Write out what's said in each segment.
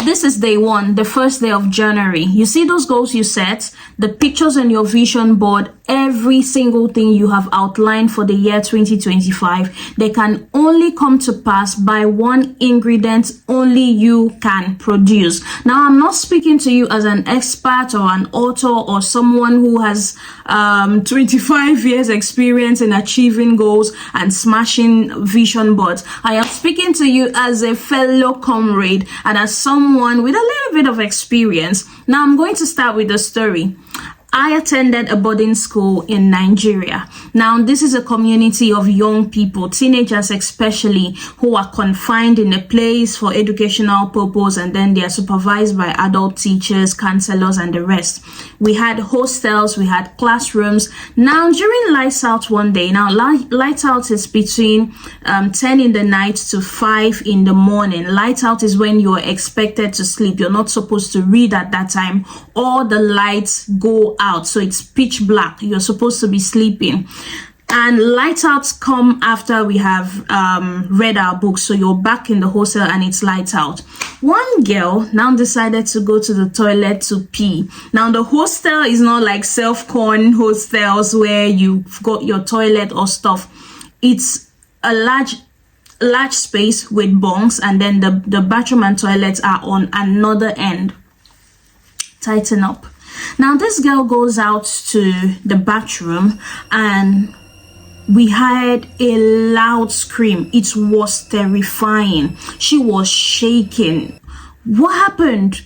This is day one, the first day of January. You see those goals you set, the pictures on your vision board, every single thing you have outlined for the year 2025, they can only come to pass by one ingredient only you can produce. Now, I'm not speaking to you as an expert or an author or someone who has 25 years experience in achieving goals and smashing vision boards. I am speaking to you as a fellow comrade and as someone with a little bit of experience. Now, I'm going to start with a story. I attended a boarding school in Nigeria. Now, this is a community of young people, teenagers especially, who are confined in a place for educational purpose, and then they are supervised by adult teachers, counselors, and the rest. We had hostels, we had classrooms. Now, during lights out one day, now lights out is between 10 in the night to 5 in the morning. Lights out is when you're expected to sleep. You're not supposed to read at that time. All the lights go out, so it's pitch black. You're supposed to be sleeping, and light outs come after we have read our books, so you're back in the hostel and it's light out. One girl now decided to go to the toilet to pee. Now, the hostel is not like self-con hostels where you've got your toilet or stuff. It's a large space with bunks, and then the bathroom and toilets are on another end. Tighten up. Now, this girl goes out to the bathroom and we heard a loud scream. It was terrifying. She was shaking. What happened?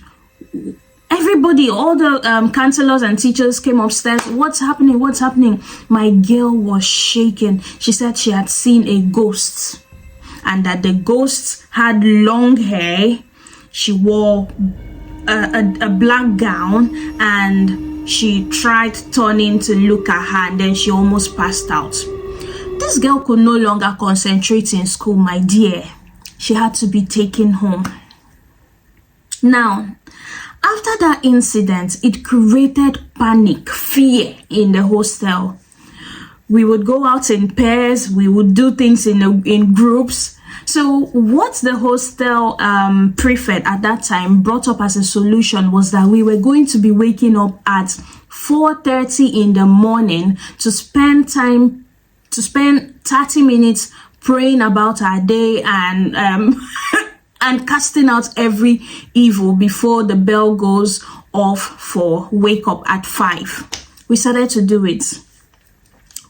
Everybody, all the counselors and teachers came upstairs. What's happening? What's happening? My girl was shaking. She said she had seen a ghost and that the ghost had long hair. She wore a black gown, and she tried turning to look at her, and then she almost passed out. This girl could no longer concentrate in school, my dear. She had to be taken home. Now, after that incident, it created panic, fear in the hostel. We would go out in pairs, we would do things in groups. So what the hostel prefect at that time brought up as a solution was that we were going to be waking up at 4:30 in the morning to spend 30 minutes praying about our day and and casting out every evil before the bell goes off for wake up at 5. We started to do it.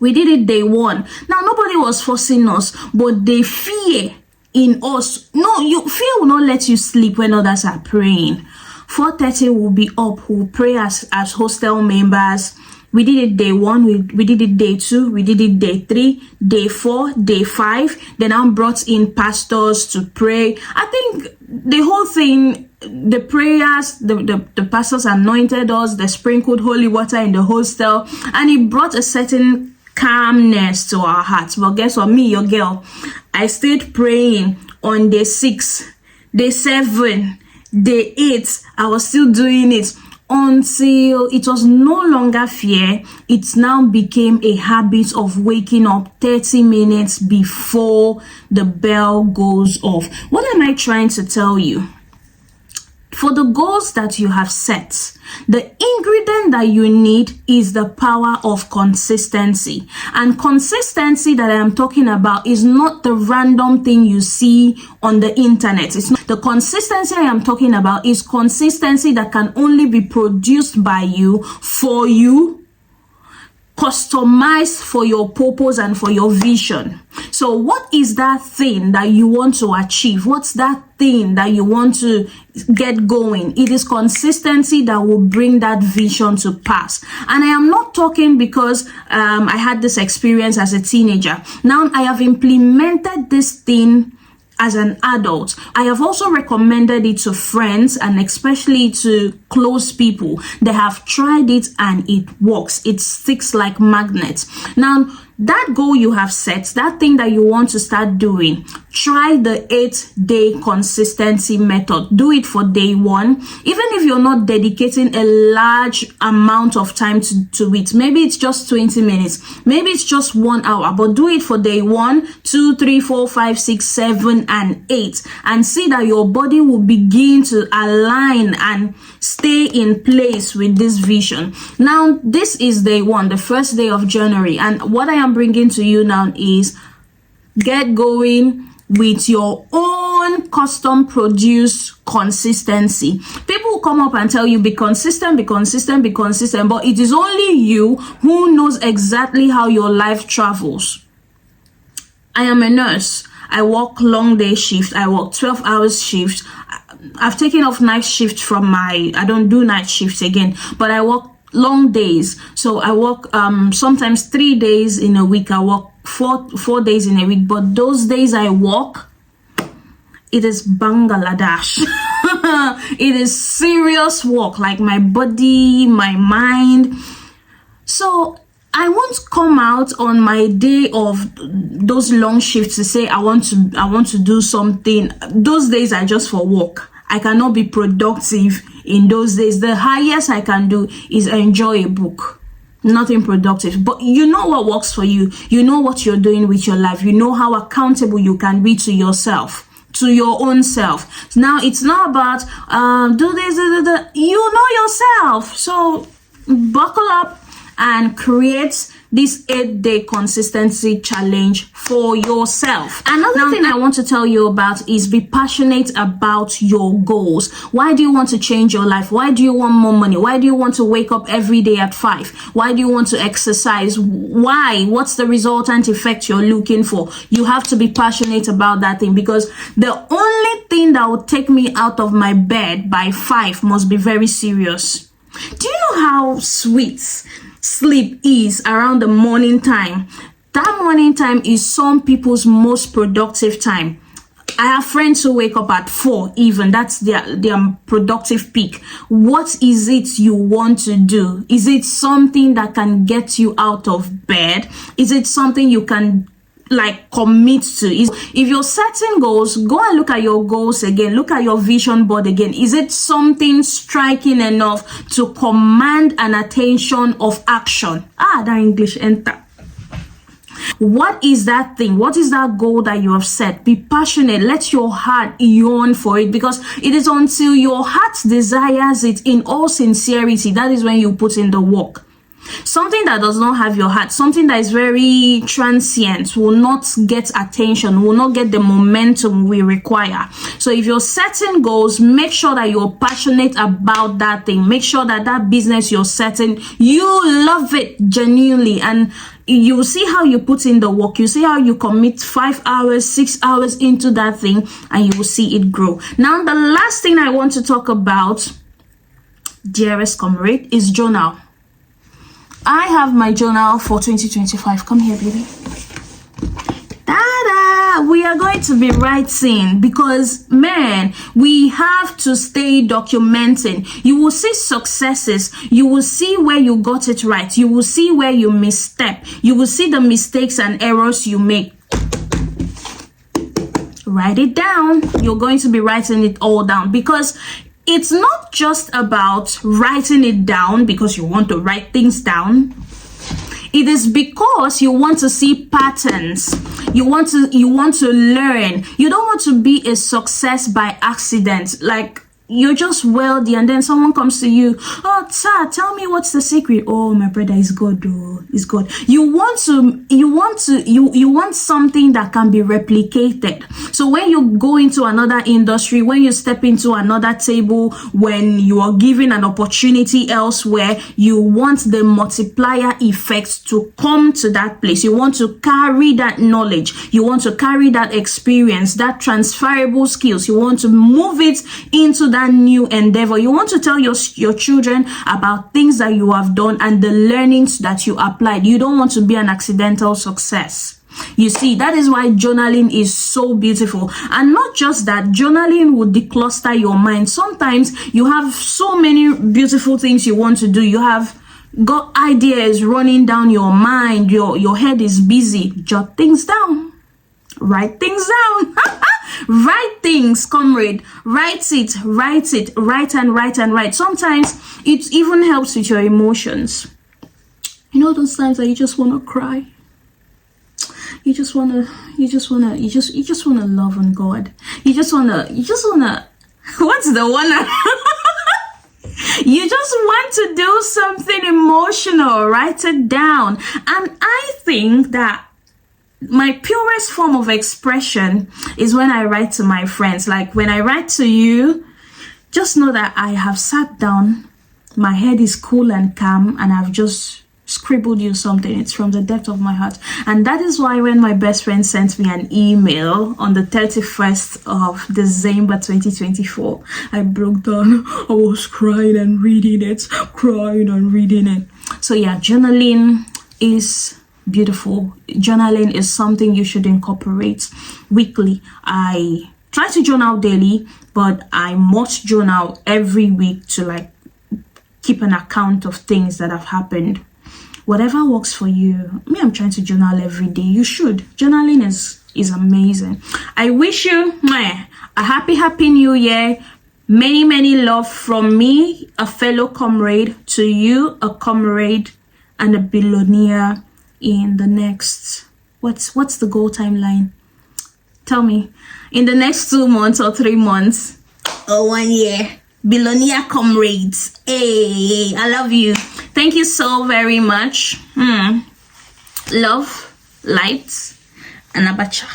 We did it day one. Now, nobody was forcing us, but the fear in us, fear will not let you sleep when others are praying. 4:30 will be up, we'll pray as hostel members. We did it day one, we did it day two, we did it day 3, day 4, day 5. Then I brought in pastors to pray. I think the whole thing, the prayers, the pastors anointed us, they sprinkled holy water in the hostel, and it brought a certain calmness to our hearts. But guess what? Me, your girl, I stayed praying on day 6, day 7, day 8. I was still doing it until it was no longer fear. It now became a habit of waking up 30 minutes before the bell goes off. What am I trying to tell you? For the goals that you have set, the ingredient that you need is the power of consistency. And consistency that I am talking about is not the random thing you see on the internet. It's not. The consistency I am talking about is consistency that can only be produced by you, for you, customized for your purpose and for your vision. So what is that thing that you want to achieve? What's that thing that you want to get going? It is consistency that will bring that vision to pass. And I am not talking because I had this experience as a teenager. Now I have implemented this thing as an adult. I have also recommended it to friends and especially to close people. They have tried it and it works. It sticks like magnets. Now, that goal you have set, that thing that you want to start doing, try the 8-day consistency method. Do it for day 1. Even if you're not dedicating a large amount of time to it, maybe it's just 20 minutes, maybe it's just 1 hour, but do it for day 1, 2, 3, 4, 5, 6, 7, and 8, and see that your body will begin to align and stay in place with this vision. Now, this is day 1, the first day of January, and what I am bringing to you now is get going with your own custom produced consistency. People will come up and tell you, be consistent, be consistent, be consistent, but it is only you who knows exactly how your life travels. I am a nurse. I work long day shift. I work 12 hours shift. I've taken off night shift from I don't do night shifts again, but I work long days. So I work sometimes 3 days in a week. I work four days in a week, but those days I work, it is Bangladesh. It is serious work, like my body, my mind. So I won't come out on my day of those long shifts to say I want to do something. Those days are just for work. I cannot be productive in those days. The highest I can do is enjoy a book. Nothing productive. But you know what works for you. You know what you're doing with your life. You know how accountable you can be to yourself, to your own self. Now, it's not about do this, you know yourself. So buckle up and create this 8-day consistency challenge for yourself. Another thing I want to tell you about is be passionate about your goals. Why do you want to change your life? Why do you want more money? Why do you want to wake up every day at 5? Why do you want to exercise? Why? What's the resultant effect you're looking for? You have to be passionate about that thing, because the only thing that will take me out of my bed by 5 must be very serious. Do you know how sweet sleep is around the morning time? That morning time is some people's most productive time. I have friends who wake up at 4 even. That's their productive peak. What is it you want to do? Is it something that can get you out of bed? Is it something you can commit to? If you're setting goals, go and look at your goals again. Look at your vision board again. Is it something striking enough to command an attention of action? That English enter. What is that thing? What is that goal that you have set? Be passionate. Let your heart yearn for it, because it is until your heart desires it in all sincerity, that is when you put in the work. Something that does not have your heart, something that is very transient, will not get attention, will not get the momentum we require. So if you're setting goals, make sure that you're passionate about that thing. Make sure that that business you're setting, you love it genuinely, and you will see how you put in the work. You see how you commit 5 hours, 6 hours into that thing, and you will see it grow. Now, the last thing I want to talk about, dearest comrade, is journal. I have my journal for 2025. Come here, baby. Ta-da! We are going to be writing, because, man, we have to stay documenting. You will see successes. You will see where you got it right. You will see where you misstep. You will see the mistakes and errors you make. Write it down. You're going to be writing it all down, because it's not just about writing it down because you want to write things down. It is because you want to see patterns. You want to learn. You don't want to be a success by accident. Like, you're just wealthy and then someone comes to you, oh, sir, tell me what's the secret. Oh, my brother, is God, oh, is God. You want something that can be replicated. So when you go into another industry, when you step into another table, when you are given an opportunity elsewhere, you want the multiplier effect to come to that place. You want to carry that knowledge. You want to carry that experience, that transferable skills. You want to move it into that new endeavor. You want to tell your children about things that you have done and the learnings that you applied. You don't want to be an accidental success. You see, that is why journaling is so beautiful. And not just that, journaling will decluster your mind. Sometimes you have so many beautiful things you want to do. You have got ideas running down your mind. Your head is busy. Jot things down. Write things down. Write things, comrade. Write it, write and write and write. Sometimes it even helps with your emotions. You know those times that you just want to cry. You just wanna love on God. You just wanna what's the one? You just want to do something emotional. Write it down. And I think that my purest form of expression is when I write to my friends. Like when I write to you, just know that I have sat down, my head is cool and calm, and I've just scribbled you something. It's from the depth of my heart. And that is why when my best friend sent me an email on the 31st of December 2024, I broke down. I was crying and reading it. So yeah, journaling is beautiful. Journaling is something you should incorporate weekly. I try to journal daily, but I must journal every week to like keep an account of things that have happened. Whatever works for you. Me, I'm trying to journal every day. You should. Journaling is amazing. I wish you a happy new year. Many love from me, a fellow comrade, to you, a comrade and a billionaire in the next, what's the goal timeline? Tell me. In the next 2 months or 3 months or 1 year. Billionaire comrades. Hey, I love you. Thank you so very much. Love, light, and abacha.